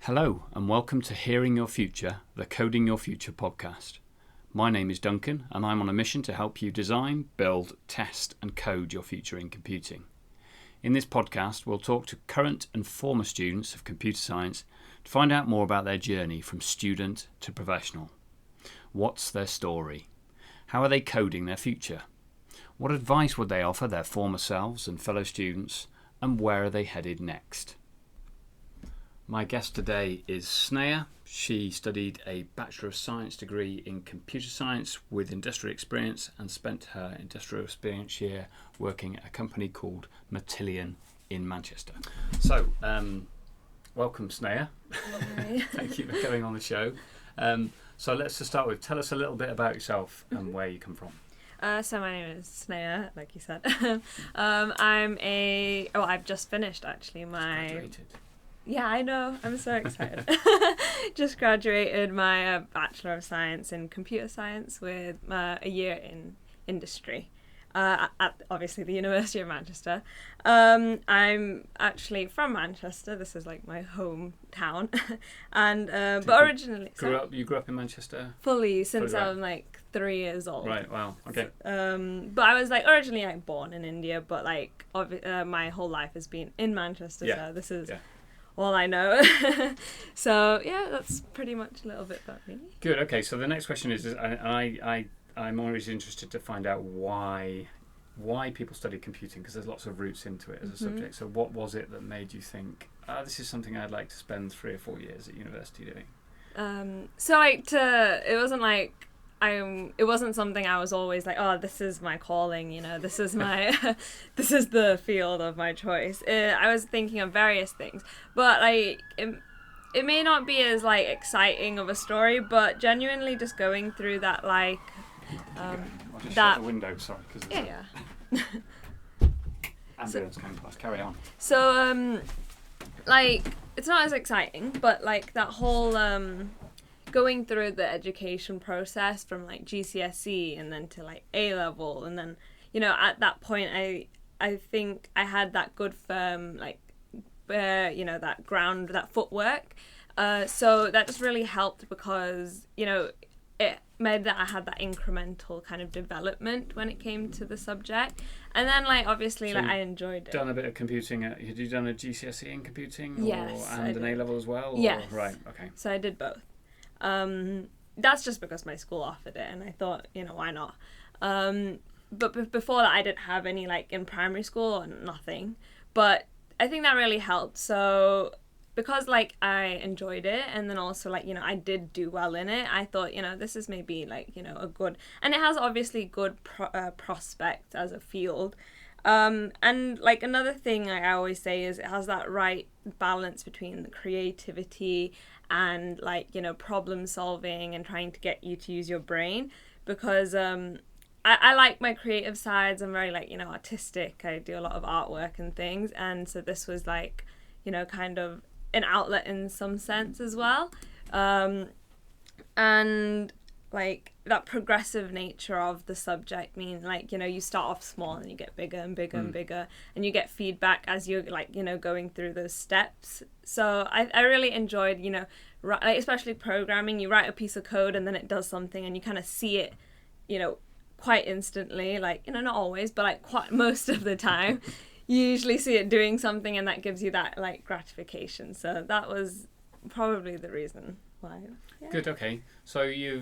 Hello and welcome to Hearing Your Future, the Coding Your Future podcast. My name is Duncan and I'm on a mission to help you design, build, test and code your future in computing. In this podcast, we'll talk to current and former students of computer science to find out more about their journey from student to professional. What's their story? How are they coding their future? What advice would they offer their former selves and fellow students? And where are they headed next? My guest today is Sneha. She studied a Bachelor of Science degree in Computer Science with industrial experience and spent her industrial experience year working at a company called Matillion in Manchester. So, welcome Sneha. Thank you for coming on the show. So let's just start with, tell us a little bit about yourself and where you come from. So my name is Sneha, like you said. I've just finished actually my... Graduated. Yeah, I know. I'm so excited. Just graduated my Bachelor of Science in Computer Science with a year in industry at obviously the University of Manchester. I'm actually from Manchester. This is like my hometown. And but originally... You grew up in Manchester? Fully, since right. I'm like 3 years old. Right, wow, okay. But I was like originally like born in India, but like my whole life has been in Manchester, so this is... Yeah. All I know. So yeah, that's pretty much a little bit about me. Good. Okay. So the next question is I'm always interested to find out why people study computing, because there's lots of routes into it as a subject. So what was it that made you think, this is something I'd like to spend 3 or 4 years at university doing? It wasn't something I was always like, oh, this is my calling, you know, this is my, this is the field of my choice. I was thinking of various things, but like, it may not be as like exciting of a story, but genuinely just going through that, like, I'll just shut the window, sorry. Yeah. Ambulance coming past, carry on. So, like, it's not as exciting, but like that whole, going through the education process from like GCSE and then to like A-level, and then, you know, at that point I think I had that good firm like that ground, that footwork, so that just really helped because, you know, it made that I had that incremental kind of development when it came to the subject. And then like obviously so like I enjoyed it. Done a bit of computing had you done a GCSE in computing? Yes, and an A-level as well? Yes. Right, okay. So I did both. That's just because my school offered it and I thought, you know, why not? But before that I didn't have any like in primary school or nothing, but I think that really helped. So because like I enjoyed it, and then also like, you know, I did do well in it, I thought, you know, this is maybe like, you know, a good, and it has obviously good prospects as a field. And like another thing I always say is it has that right balance between the creativity and like, you know, problem solving and trying to get you to use your brain, because I like my creative sides. I'm very like, you know, artistic. I do a lot of artwork and things, and so this was like, you know, kind of an outlet in some sense as well. And like that progressive nature of the subject mean like, you know, you start off small and you get bigger and bigger and bigger, and you get feedback as you're like, you know, going through those steps. So I really enjoyed, you know, like especially programming. You write a piece of code and then it does something and you kind of see it, you know, quite instantly, like, you know, not always, but like quite most of the time you usually see it doing something, and that gives you that like gratification. So that was probably the reason why. Yeah. Good. Okay. So you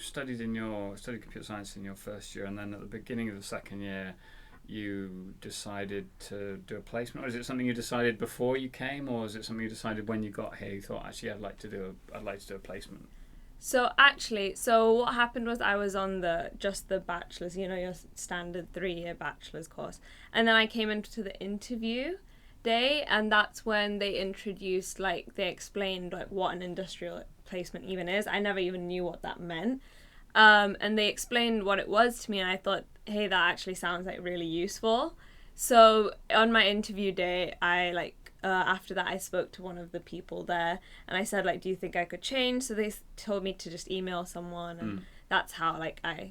studied computer science in your first year, and then at the beginning of the second year, you decided to do a placement. Or is it something you decided before you came, or is it something you decided when you got here? You thought, actually, I'd like to do a placement. So what happened was I was on the bachelor's, you know, your standard 3-year bachelor's course, and then I came into the interview day, and that's when they introduced, like, they explained like what an industrial placement even is. I never even knew what that meant, and they explained what it was to me, and I thought, hey, that actually sounds like really useful. So on my interview day, I like after that I spoke to one of the people there, and I said, like, do you think I could change? So they told me to just email someone, and that's how like I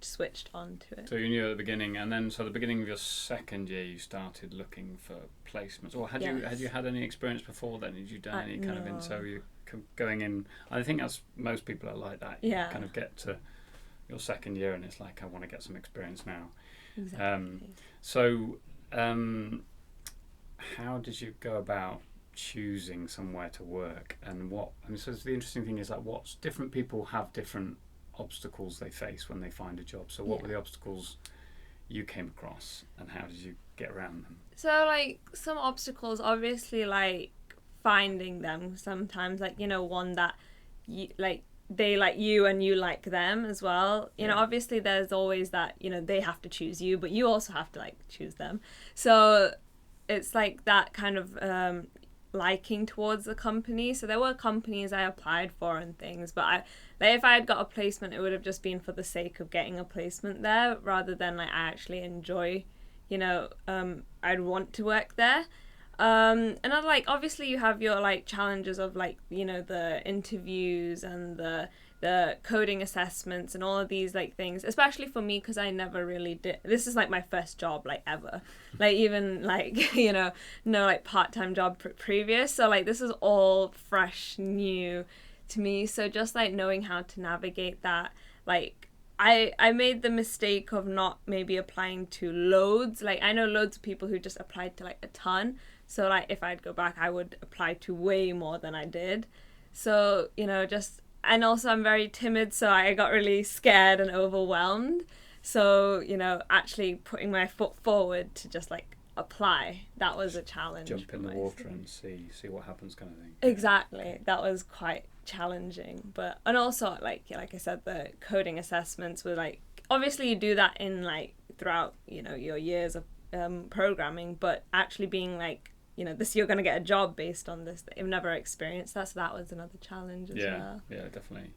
switched on to it. So you knew at the beginning, and then so the beginning of your second year you started looking for placements, or had you had any experience before then? Had you done any kind of so you going in? I think that's most people are like that. You kind of get to your second year and it's like, I want to get some experience now. Exactly. How did you go about choosing somewhere to work, and so the interesting thing is like different people have different obstacles they face when they find a job. So what were the obstacles you came across, and how did you get around them? So like some obstacles, obviously, like finding them sometimes, like one that you like, they like you and you like them as well. Obviously there's always that they have to choose you, but you also have to like choose them. So it's like that kind of liking towards the company. So there were companies I applied for and things, but if I had got a placement, it would have just been for the sake of getting a placement there, rather than like I actually enjoy, I'd want to work there. And I'd like, obviously you have your like challenges of like, the interviews and the coding assessments and all of these like things, especially for me, because I never really did. This is like my first job like ever, like even like no like part-time job previous, so like this is all fresh, new to me. So just like knowing how to navigate that, like I made the mistake of not maybe applying to loads. Like I know loads of people who just applied to like a ton, so like if I'd go back I would apply to way more than I did. So and also I'm very timid, so I got really scared and overwhelmed. So, actually putting my foot forward to just like apply, that was a challenge. Jump in the water and see what happens kind of thing. Exactly. That was quite challenging. And also like I said, the coding assessments were like, obviously you do that in like throughout, your years of programming, but actually being like, this, you're going to get a job based on this that you've never experienced. That was another challenge as well. Yeah, definitely.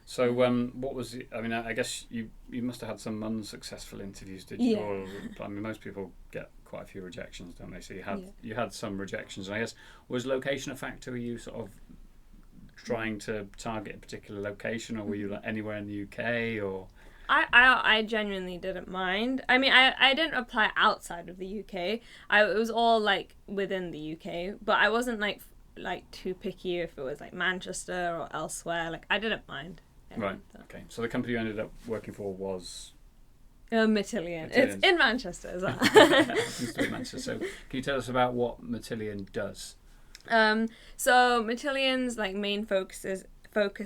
So what was it? I mean, I guess you must have had some unsuccessful interviews, did you? Or, I mean, most people get quite a few rejections, don't they? So you had some rejections. And I guess, was location a factor? Were you sort of trying to target a particular location, or were you like anywhere in the UK, or? I genuinely didn't mind. I mean, I didn't apply outside of the UK. It was all like within the UK, but I wasn't like too picky if it was like Manchester or elsewhere. Like I didn't mind. Right. Okay. So the company you ended up working for was Matillion. It's in Manchester as well. Happens to be Manchester. So can you tell us about what Matillion does? So Matillion's like main focus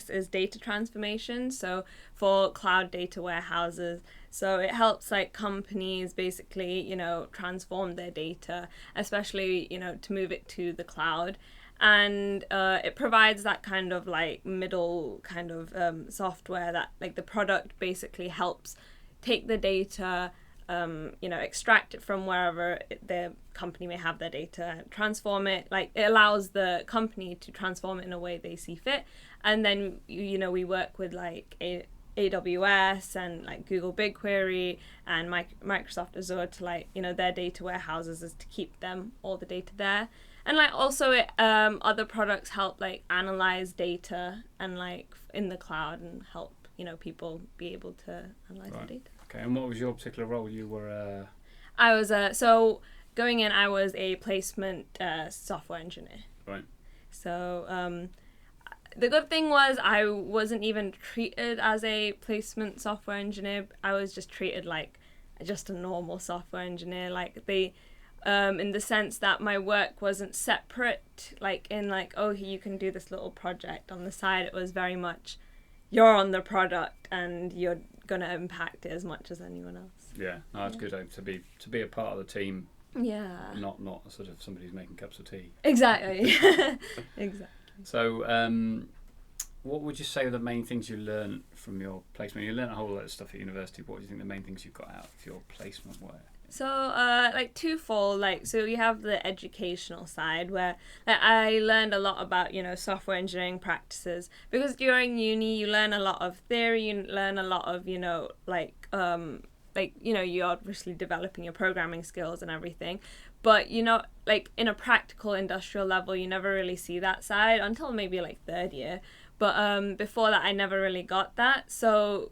is data transformation, so for cloud data warehouses. So it helps like companies basically transform their data, especially to move it to the cloud, and it provides that kind of like middle kind of software that like the product basically helps take the data, extract it from wherever the company may have their data, transform it. Like it allows the company to transform it in a way they see fit. And then, we work with like AWS and like Google BigQuery and Microsoft Azure to like, their data warehouses is to keep all the data there. And like also other products help like analyze data and like in the cloud and help, people be able to analyze the data. Okay, and what was your particular role? You were I was so going in, I was a placement software engineer. Right. So the good thing was I wasn't even treated as a placement software engineer. I was just treated like just a normal software engineer. Like they, in the sense that my work wasn't separate, like in like, oh, you can do this little project on the side. It was very much, you're on the product and you're gonna impact it as much as anyone else. Yeah, no, that's good to be a part of the team. Yeah. Not sort of somebody who's making cups of tea. Exactly. Exactly. So, what would you say are the main things you learned from your placement? You learned a whole lot of stuff at university. What do you think the main things you got out of your placement were? So, like twofold. Like, so you have the educational side where like I learned a lot about software engineering practices, because during uni you learn a lot of theory, you learn a lot of you're obviously developing your programming skills and everything. But like in a practical industrial level, you never really see that side until maybe like third year. But before that, I never really got that. So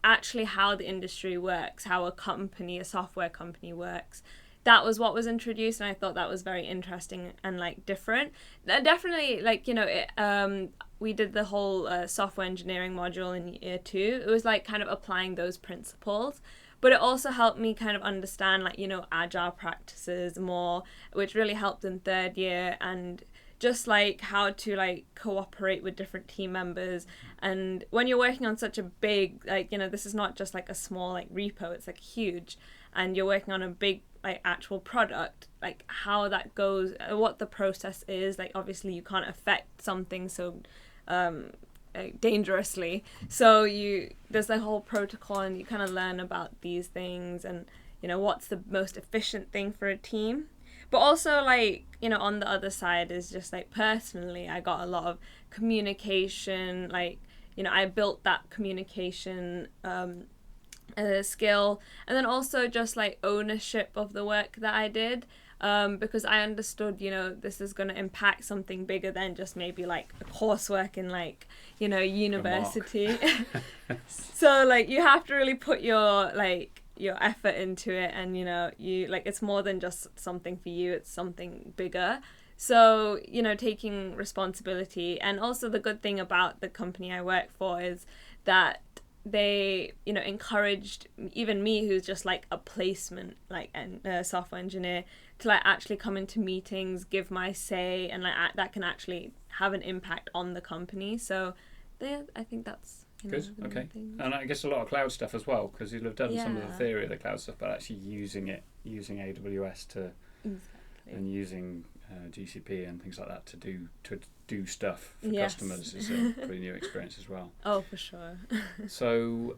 actually how the industry works, how a software company works. That was what was introduced, and I thought that was very interesting and like different. Definitely, like, you know, we did the whole software engineering module in year 2. It was like kind of applying those principles, but it also helped me kind of understand, like, you know, agile practices more, which really helped in 3rd year, and just like how to like cooperate with different team members. And when you're working on such a big, like, you know, this is not just like a small like repo, it's like huge, and you're working on a big like actual product, like how that goes, what the process is. Like, obviously you can't affect something so dangerously, so there's the whole protocol, and you kind of learn about these things, and, you know, what's the most efficient thing for a team. But also, like, you know, on the other side is just like, personally, I got a lot of communication, like, you know, I built that communication skill, and then also just like ownership of the work that I did, because I understood, you know, this is going to impact something bigger than just maybe like a coursework in, like, you know, university. So like, you have to really put your effort into it, and, you know, you like, it's more than just something for you, it's something bigger. So, you know, taking responsibility. And also the good thing about the company I work for is that they, you know, encouraged even me, who's just like a placement, like, a software engineer, to like actually come into meetings, give my say, and like that can actually have an impact on the company. So I think that's, you know, good. Okay. And I guess a lot of cloud stuff as well, because you'll have done some of the theory of the cloud stuff, but actually using AWS to and using GCP and things like that to do stuff for customers is a pretty new experience as well. Oh, for sure. So,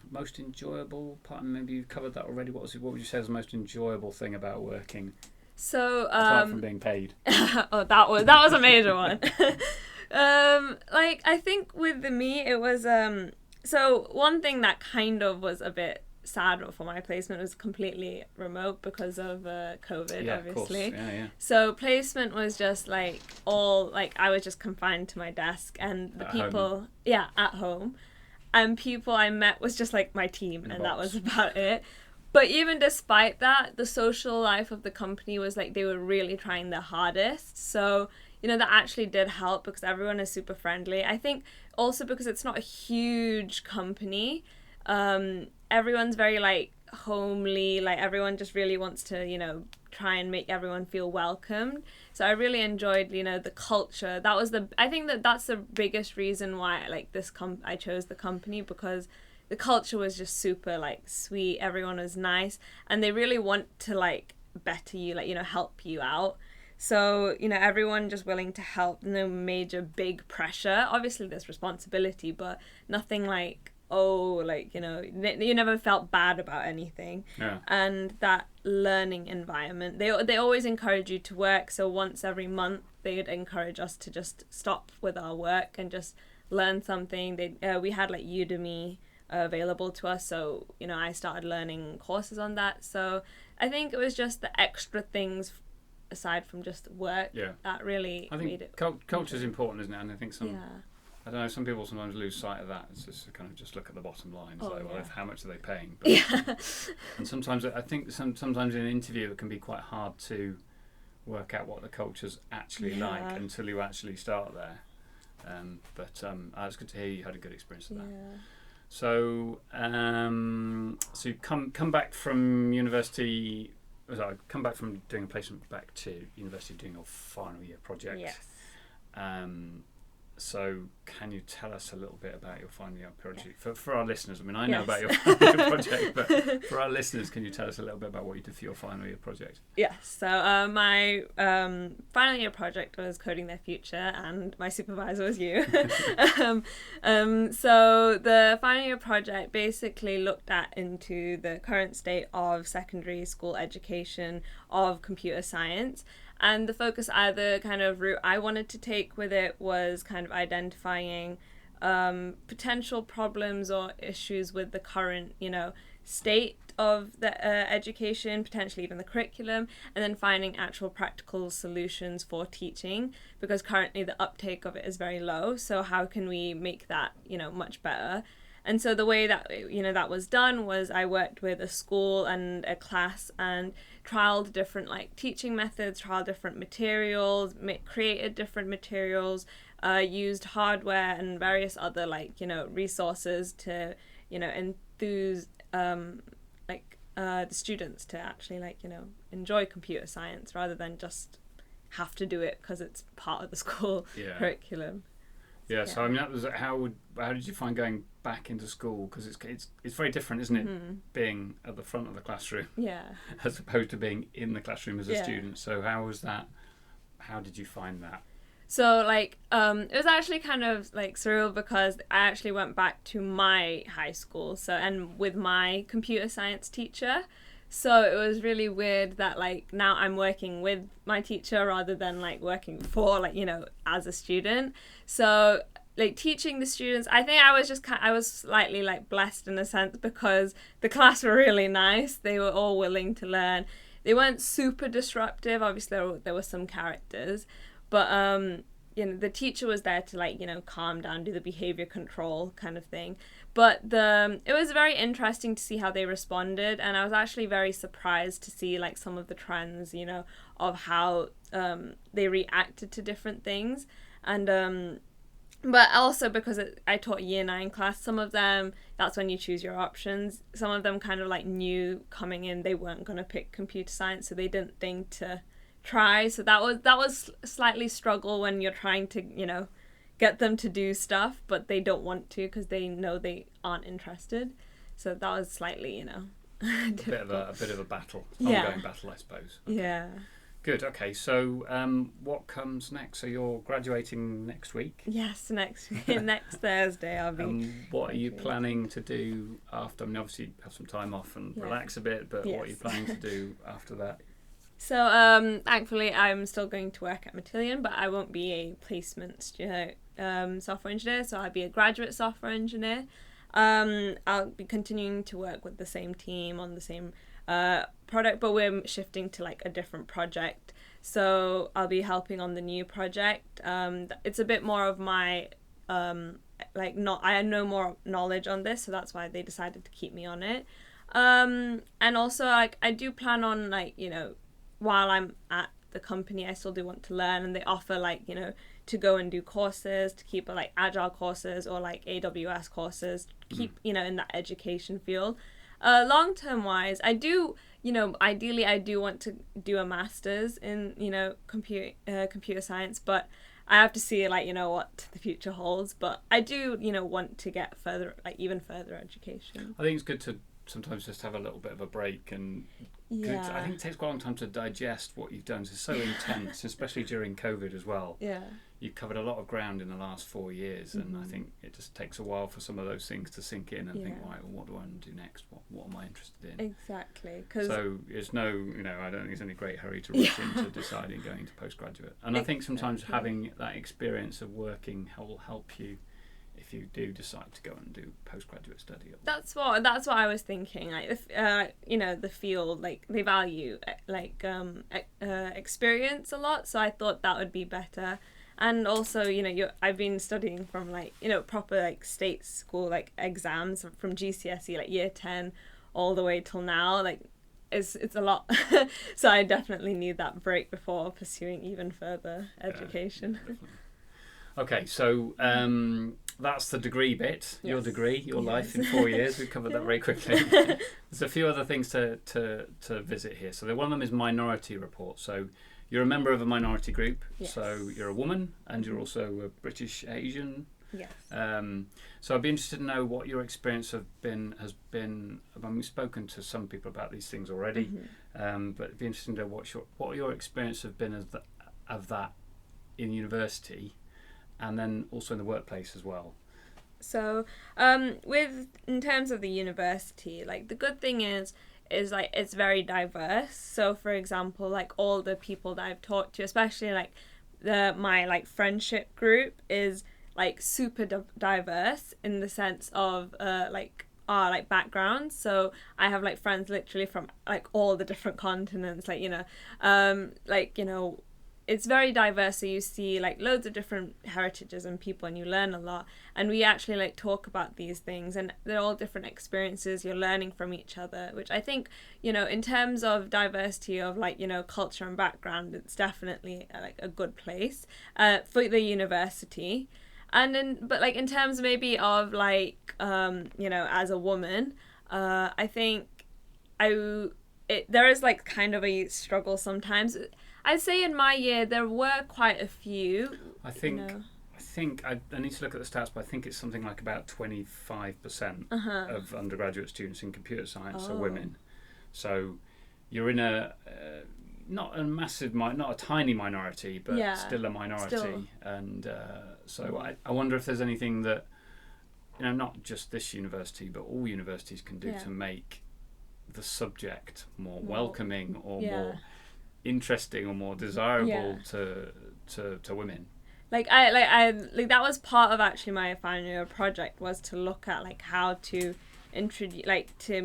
most enjoyable part, maybe you've covered that already. What would you say is the most enjoyable thing about working? So, apart from being paid. Oh, that was a major one. Like, I think with me, it was, so one thing that kind of was a bit sad for my placement was completely remote because of COVID, obviously. Of course. Yeah. So placement was just like I was just confined to my desk, and the people at home, and people I met was just like my team, and that was about it. But even despite that, the social life of the company was like, they were really trying their hardest. So, you know, that actually did help, because everyone is super friendly. I think also because it's not a huge company, everyone's very like homely, like everyone just really wants to, you know, try and make everyone feel welcomed. So I really enjoyed, you know, the culture. I think that's the biggest reason why like I chose the company, because the culture was just super like sweet, everyone was nice, and they really want to like better you, like, you know, help you out. So, you know, everyone just willing to help, no major big pressure. Obviously there's responsibility, but nothing like, oh, like, you know, you never felt bad about anything. Yeah. And that learning environment, they always encourage you to work. So once every month they would encourage us to just stop with our work and just learn something. We had like Udemy available to us, so, you know, I started learning courses on that. So I think it was just the extra things aside from just work that really made it. Culture is important, isn't it? And I think I don't know, some people sometimes lose sight of that. It's just kind of just look at the bottom line. It's how much are they paying? But, and sometimes I think sometimes in an interview it can be quite hard to work out what the culture's actually like until you actually start there. But it's good to hear you had a good experience of that. So, so you come back from university. Come back from doing a placement back to university, doing your final year project. Yes. So can you tell us a little bit about your final year project for our listeners? I mean, I know about your final year project, but for our listeners, can you tell us a little bit about what you did for your final year project? Yes. So my final year project was coding their future, and my supervisor was you. So the final year project basically looked into the current state of secondary school education of computer science. And the focus, either kind of route I wanted to take with it, was kind of identifying potential problems or issues with the current, you know, state of the education, potentially even the curriculum, and then finding actual practical solutions for teaching, because currently the uptake of it is very low. So how can we make that, you know, much better? And so the way that, that was done was I worked with a school and a class and trialed different like teaching methods, trialed different materials, created different materials, used hardware and various other like, resources to, enthuse the students to actually like, enjoy computer science rather than just have to do it because it's part of the school curriculum. Yeah, so I mean, that was how did you find going back into school? Because it's very different, isn't it, being at the front of the classroom, as opposed to being in the classroom as a student. So how was that? How did you find that? So like it was actually kind of like surreal because I actually went back to my high school, and with my computer science teacher. So it was really weird that like now I'm working with my teacher rather than like working for like, as a student. So like teaching the students, I think I was slightly like blessed in a sense because the class were really nice. They were all willing to learn. They weren't super disruptive. Obviously there were some characters, but the teacher was there to like, calm down, do the behavior control kind of thing. But it was very interesting to see how they responded, and I was actually very surprised to see like some of the trends, of how they reacted to different things. And but also because I taught year 9 class, some of them, that's when you choose your options. Some of them kind of like knew coming in they weren't going to pick computer science, so they didn't think to try. So that was slightly struggle when you're trying to, get them to do stuff, but they don't want to because they know they aren't interested. So that was slightly, a bit of a battle, ongoing battle, I suppose. Okay. Yeah. Good. Okay. So, what comes next? So you're graduating next week. Yes, next Thursday I'll be. What are you planning to do after? I mean, obviously you have some time off and relax a bit, but what are you planning to do after that? So, thankfully, I'm still going to work at Matillion, but I won't be a placement software engineer, so I'll be a graduate software engineer. I'll be continuing to work with the same team on the same product, but we're shifting to like a different project. So I'll be helping on the new project. It's a bit more of my I had no more knowledge on this, so that's why they decided to keep me on it. And also like I do plan on like, while I'm at the company, I still do want to learn, and they offer like, to go and do courses, to keep like agile courses or like AWS courses, keep, in that education field. Long-term wise, I do, ideally I do want to do a master's in, computer science, but I have to see like, what the future holds. But I do, want to get further, like even further education. I think it's good to sometimes just have a little bit of a break, and I think it takes quite a long time to digest what you've done. It's so intense, especially during COVID as well. Yeah. You've covered a lot of ground in the last 4 years, and I think it just takes a while for some of those things to sink in and think, right, well, what do I want to do next? What am I interested in? Exactly. So it's I don't think there's any great hurry to rush into deciding going to postgraduate. And I think sometimes having that experience of working will help you if you do decide to go and do postgraduate study. That's what I was thinking. Like, the field, like they value experience a lot, so I thought that would be better. And also, I've been studying from like, proper like state school like exams from GCSE like year 10 all the way till now. Like, it's a lot. So I definitely need that break before pursuing even further education. Okay, so that's the degree bit. Your degree, your life in 4 years. We've covered that very quickly. There's a few other things to visit here. So one of them is minority report. So you're a member of a minority group. Yes. So you're a woman, and you're also a British Asian. Yes. So I'd be interested to know what your experience has been. I mean, we've spoken to some people about these things already, but it'd be interesting to know what your experience have been of that in university, and then also in the workplace as well. So, in terms of the university, like the good thing is like it's very diverse. So, for example, like all the people that I've talked to, especially like my like friendship group is like super diverse in the sense of our like backgrounds. So I have like friends literally from like all the different continents, like it's very diverse, so you see like loads of different heritages and people, and you learn a lot. And we actually like talk about these things, and they're all different experiences. You're learning from each other, which I think, you know, in terms of diversity of like, you know, culture and background, it's definitely like a good place for the university. And but like in terms maybe of like you know, as a woman, I think there is like kind of a struggle sometimes. I'd say in my year there were quite a few. I think, you know. I need to look at the stats, but I think it's something like about 25% of undergraduate students in computer science are women. So you're in a not a massive, not a tiny minority, but still a minority. Still. And so I wonder if there's anything that, you know, not just this university, but all universities can do to make the subject more welcoming or more interesting or more desirable to women. Like I that was part of actually my final year project, was to look at like how to introduce, like to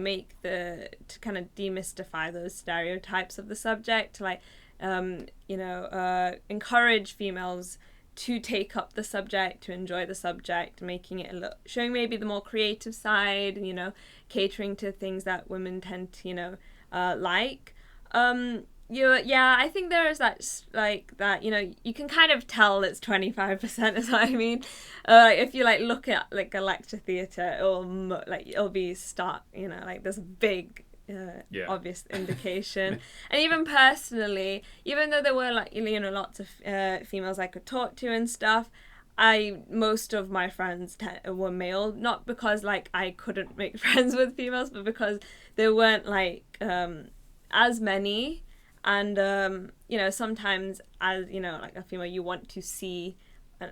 kind of demystify those stereotypes of the subject, to like you know, encourage females to take up the subject, to enjoy the subject, making it showing maybe the more creative side, you know, catering to things that women tend to, you know, like. I think there is that, like, that, you know, you can kind of tell it's 25%, is what I mean. If you, like, look at, like, a lecture theatre, it'll be you know, like, there's a big, obvious indication. And even personally, even though there were, like, you know, lots of females I could talk to and stuff, most of my friends were male, not because, like, I couldn't make friends with females, but because there weren't, like, as many. And you know, sometimes as, you know, like a female, you want to see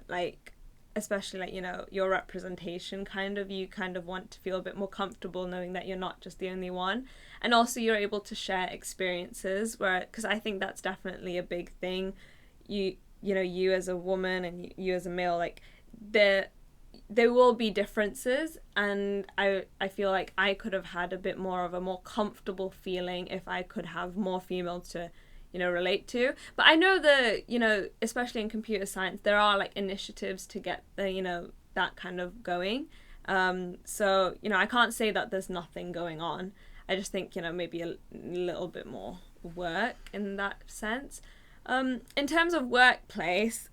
like, especially like, you know, your representation, you kind of want to feel a bit more comfortable knowing that you're not just the only one. And also you're able to share experiences, because I think that's definitely a big thing. You know, you as a woman and you as a male, like there will be differences, and I feel like I could have had a bit more of a more comfortable feeling if I could have more females to, you know, relate to. But I know that, you know, especially in computer science, there are like initiatives to get the, you know, that kind of going. So, you know, I can't say that there's nothing going on. I just think, you know, maybe a little bit more work in that sense. In terms of workplace,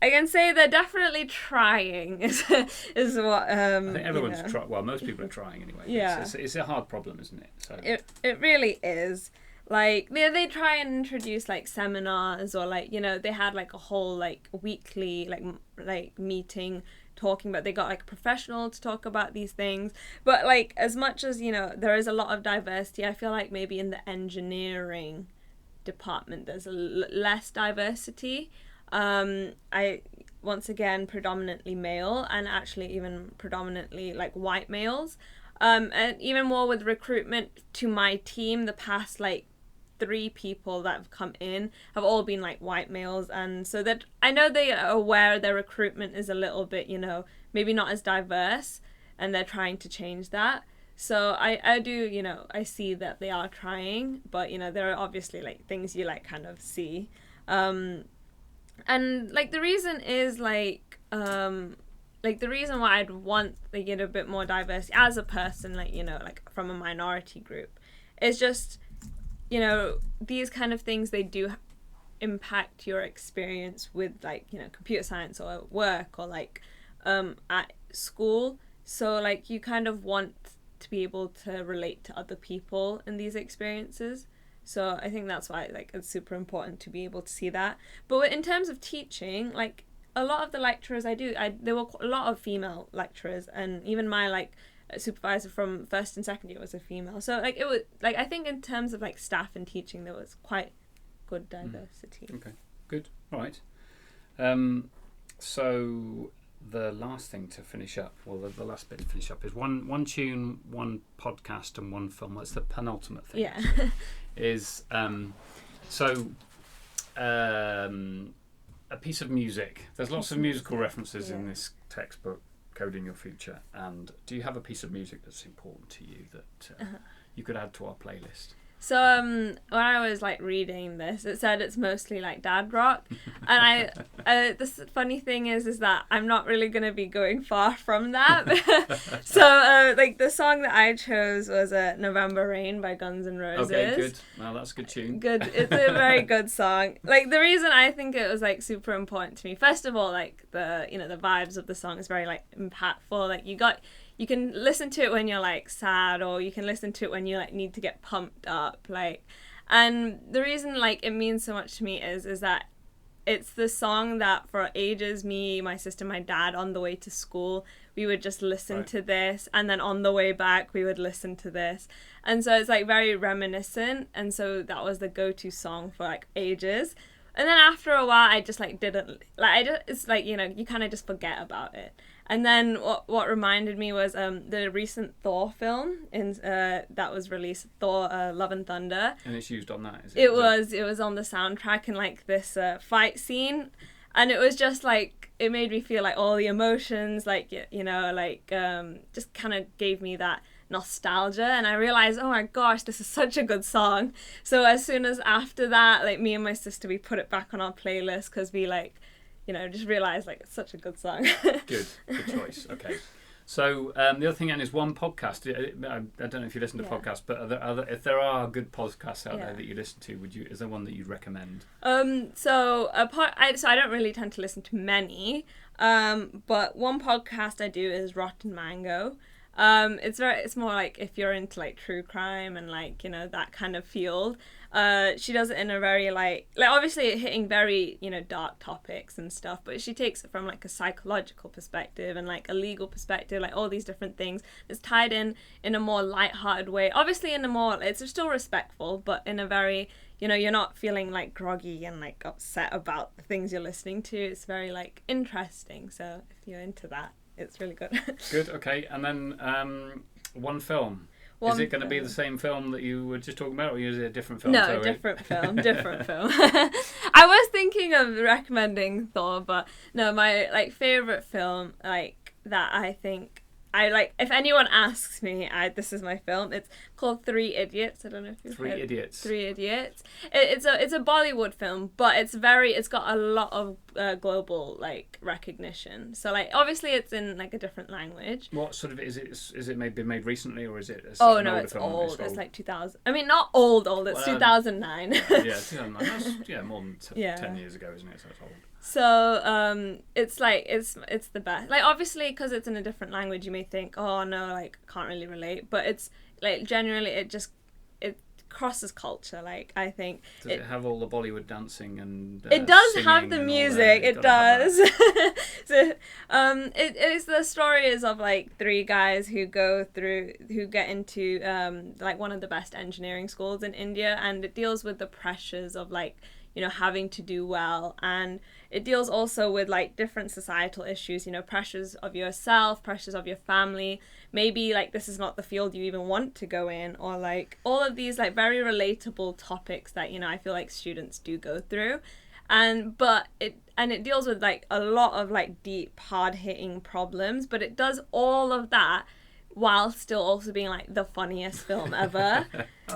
I can say they're definitely trying. Is what I think everyone's trying. Well, most people are trying anyway. Yeah, it's a hard problem, isn't it? So it really is. Like they try and introduce like seminars, or like, you know, they had like a whole like weekly like meeting talking about, they got like a professional to talk about these things. But like, as much as, you know, there is a lot of diversity, I feel like maybe in the engineering department there's less diversity. I once again predominantly male, and actually even predominantly like white males, and even more with recruitment to my team, the past like 3 people that have come in have all been like white males. And so that I know they are aware their recruitment is a little bit, you know, maybe not as diverse, and they're trying to change that. So I do, you know, I see that they are trying, but, you know, there are obviously like things you like kind of see. And like the reason is like the reason why I'd want, like, you know, a bit more diversity as a person, like, you know, like from a minority group, is just, you know, these kind of things, they do impact your experience with, like, you know, computer science or at work or like at school. So like you kind of want to be able to relate to other people in these experiences. So I think that's why, like, it's super important to be able to see that. But in terms of teaching, like, a lot of the lecturers there were a lot of female lecturers, and even my, like, supervisor from first and second year was a female. So, like, it was, like, I think in terms of, like, staff and teaching, there was quite good diversity. Okay, good. All right. So the last thing to finish up, well, the last bit to finish up is one tune, one podcast, and one film. That's the penultimate thing. Yeah. Is a piece of music. There's lots of musical references in this textbook, Coding Your Future. And do you have a piece of music that's important to you that you could add to our playlist? So when I was like reading this, it said it's mostly like dad rock, and this funny thing is that I'm not really gonna be going far from that. So like the song that I chose was "November Rain" by Guns N' Roses. Okay, good. Well, that's a good tune. Good. It's a very good song. Like the reason I think it was like super important to me, first of all, like the vibes of the song is very like impactful. Like you can listen to it when you're like sad, or you can listen to it when you like need to get pumped up, like. And the reason like it means so much to me is that it's the song that for ages, me, my sister, my dad, on the way to school, we would just listen to this, and then on the way back we would listen to this, and so it's like very reminiscent, and so that was the go-to song for like ages. And then after a while, I just like didn't like. It's like you kind of just forget about it. And then what reminded me was the recent Thor film that was released, Thor: Love and Thunder. And it's used on that, is it? It was on the soundtrack in like this fight scene, and it was just like it made me feel like all the emotions, like just kind of gave me that nostalgia, and I realized, oh my gosh, this is such a good song. So as soon as after that, like me and my sister, we put it back on our playlist because we like just realized like it's such a good song. Good choice. Okay, so the other thing, Anne, is one podcast. I don't know if you listen to podcasts, but if there are good podcasts out there that you listen to, is there one that you'd recommend? So I don't really tend to listen to many, but one podcast I do is Rotten Mango. It's more like if you're into like true crime and like that kind of field. She does it in a very like obviously hitting very dark topics and stuff, but she takes it from like a psychological perspective and like a legal perspective, like all these different things. It's tied in a more lighthearted way, obviously in a more, it's still respectful, but in a very you're not feeling like groggy and like upset about the things you're listening to. It's very like interesting, so if you're into that, it's really good. Good. Okay. And then one film. Is it going to be the same film that you were just talking about, or is it a different film? No, different film. I was thinking of recommending Thor, but no, my like favorite film, like that I think I like. If anyone asks me, this is my film. It's called Three Idiots. I don't know if you've heard. Three Idiots. It's a Bollywood film, but it's got a lot of global like recognition. So like obviously it's in like a different language. What sort of is it? Is it been made recently, or is it? It's old. It's like 2000. I mean, not old. It's 2009. Yeah, 2009. That's more than 10 years ago, isn't it? So it's old. So it's like it's the best. Like obviously because it's in a different language, you may think, oh no, like can't really relate, but it's like generally it crosses culture. Like I think does it have all the Bollywood dancing and it does have the music. It does. So it is the stories of like three guys who get into like one of the best engineering schools in India, and it deals with the pressures of like having to do well, and it deals also with like different societal issues, pressures of yourself, pressures of your family, maybe like this is not the field you even want to go in, or like all of these like very relatable topics that I feel like students do go through, and it deals with like a lot of like deep, hard-hitting problems, but it does all of that while still also being like the funniest film ever.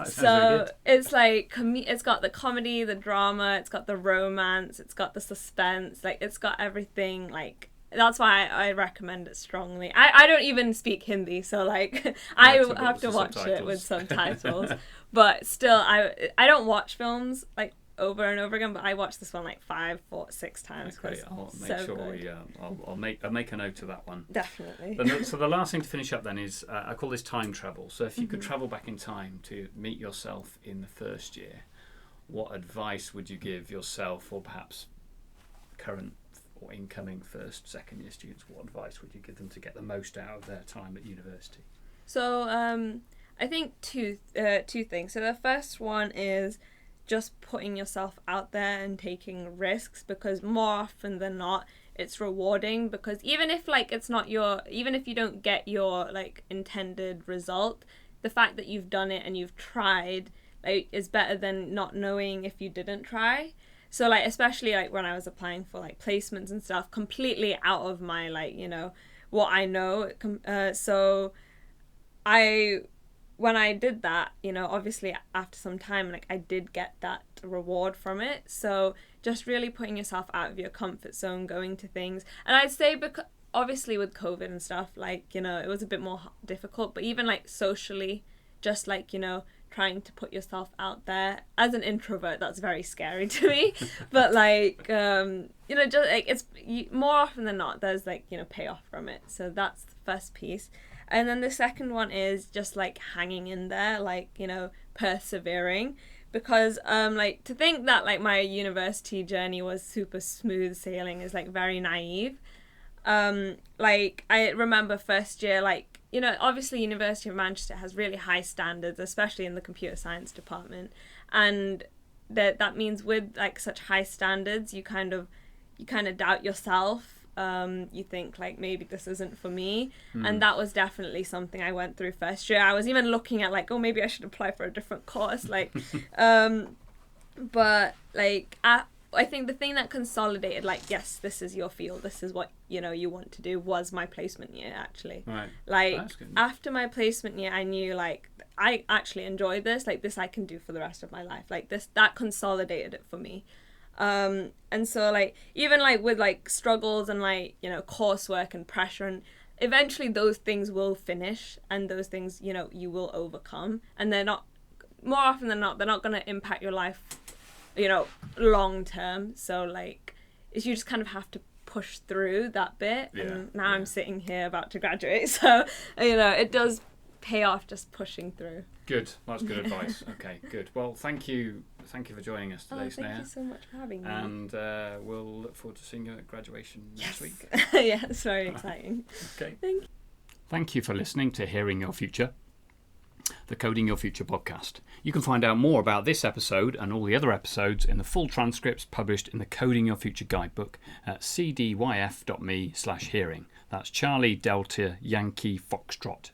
So it's like it's got the comedy, the drama, it's got the romance, it's got the suspense, like it's got everything. Like that's why I recommend it strongly. I don't even speak Hindi, so like I have to watch it with subtitles. But still, I don't watch films like over and over again, but I watched this one like 5, 4, 6 times. Okay, I'll make sure. I'll make a note of that one. Definitely. So the last thing to finish up then is I call this time travel. So if you could travel back in time to meet yourself in the first year, what advice would you give yourself, or perhaps current or incoming first, second year students? What advice would you give them to get the most out of their time at university? So I think two things. So the first one is just putting yourself out there and taking risks, because more often than not it's rewarding, because even if like it's not even if you don't get your like intended result, the fact that you've done it and you've tried like is better than not knowing if you didn't try. So like especially like when I was applying for like placements and stuff, completely out of my like what I know, so I when I did that, obviously after some time, like I did get that reward from it. So just really putting yourself out of your comfort zone, going to things. And I'd say because obviously with COVID and stuff, like, it was a bit more difficult, but even like socially, just like, trying to put yourself out there as an introvert, that's very scary to me. But like, just like more often than not, there's like, payoff from it. So that's the first piece. And then the second one is just like hanging in there, like, persevering. Because like to think that like my university journey was super smooth sailing is like very naive. Like I remember first year, like, obviously University of Manchester has really high standards, especially in the computer science department. And that means with like such high standards, you kind of doubt yourself. You think like maybe this isn't for me. And that was definitely something I went through first year. I was even looking at like, oh, maybe I should apply for a different course. Like, but like, I think the thing that consolidated, like, yes, this is your field, this is what, you want to do, was my placement year, actually. Right. Like, after my placement year, I knew, like, I actually enjoy this. Like, this I can do for the rest of my life. Like, that consolidated it for me. And so, like, even, like, with, like, struggles and, like, coursework and pressure, and eventually those things will finish, and those things, you will overcome. And they're not, more often than not, they're not going to impact your life long term. So like you just kind of have to push through that bit. And now I'm sitting here about to graduate, so it does pay off just pushing through. Good, that's good advice. Okay, good. Well, thank you for joining us today, Sneha. Thank you so much for having me. And we'll look forward to seeing you at graduation next week. Yeah, it's very exciting. Okay. Thank you for listening to Hearing Your Future, the Coding Your Future podcast. You can find out more about this episode and all the other episodes in the full transcripts published in the Coding Your Future guidebook at cdyf.me/hearing. That's Charlie Delta Yankee Foxtrot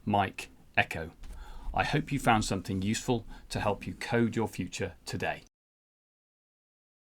Mike Echo. I hope you found something useful to help you code your future today.